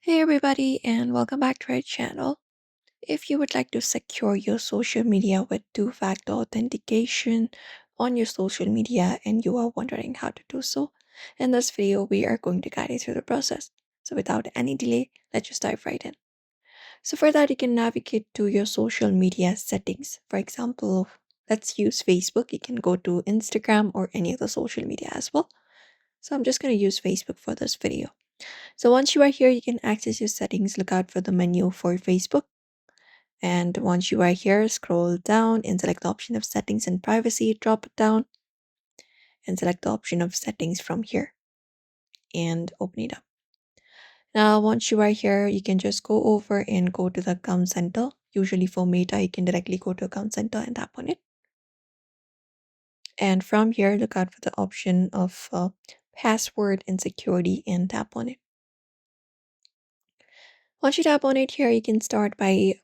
Hey everybody, and welcome back to our channel. If you would like to secure your social media with two-factor authentication on your social media and you are wondering how to do so, in this video we are going to guide you through the process. So without any delay, let's just dive right in. So for that, you can navigate to your social media settings. For example, let's use Facebook. You can go to Instagram or any other social media as well. So I'm just going to use Facebook for this video. So once you are here, you can access your settings, look out for the menu for Facebook. And once you are here, scroll down and select the option of settings and privacy, drop it down and select the option of settings from here and open it up. Now, once you are here, you can just go over and go to the account center. Usually for Meta, you can directly go to account center and tap on it. And from here, look out for the option of password and security and tap on it. Once you tap on it here, you can start by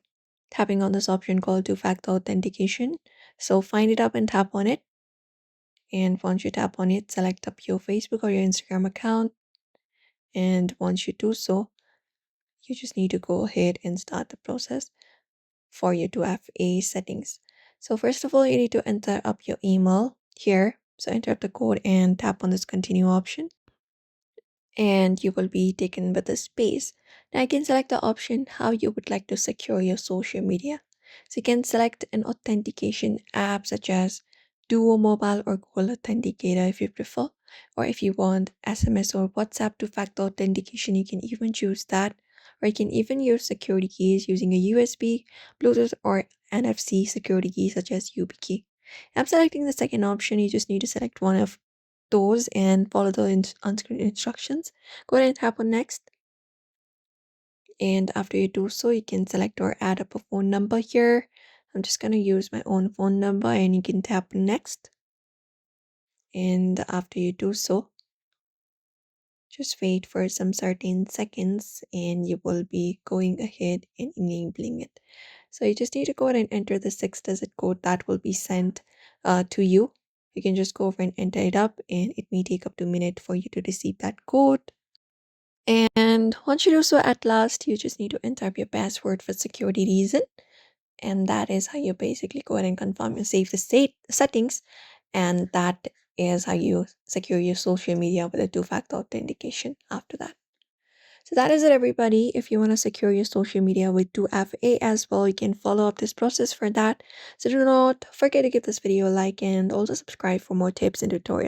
tapping on this option called two-factor authentication. So find it up and tap on it. And once you tap on it, select up your Facebook or your Instagram account. And once you do so, you just need to go ahead and start the process for your 2FA settings. So first of all, you need to enter up your email here. So enter up the code and tap on this continue option. And you will be taken with a space. Now you can select the option how you would like to secure your social media. So you can select an authentication app such as Duo Mobile or Google Authenticator if you prefer. Or if you want SMS or WhatsApp two-factor authentication, you can even choose that. Or you can even use security keys using a USB, Bluetooth, or NFC security key such as YubiKey. I'm selecting the second option. You just need to select one of those and follow the on-screen instructions. Go ahead and tap on next. And after you do so, you can select or add up a phone number here. I'm just going to use my own phone number and you can tap next. And after you do so, just wait for some certain seconds and you will be going ahead and enabling it. So you just need to go ahead and enter the 6-digit code that will be sent to you. You can just go over and enter it up and it may take up to a minute for you to receive that code. And once you do so at last, you just need to enter up your password for security reason. And that is how you basically go ahead and confirm and save the state settings. And that is how you secure your social media with a two-factor authentication after that. So that is it, everybody. If you want to secure your social media with 2FA as well, you can follow up this process for that. So do not forget to give this video a like and also subscribe for more tips and tutorials.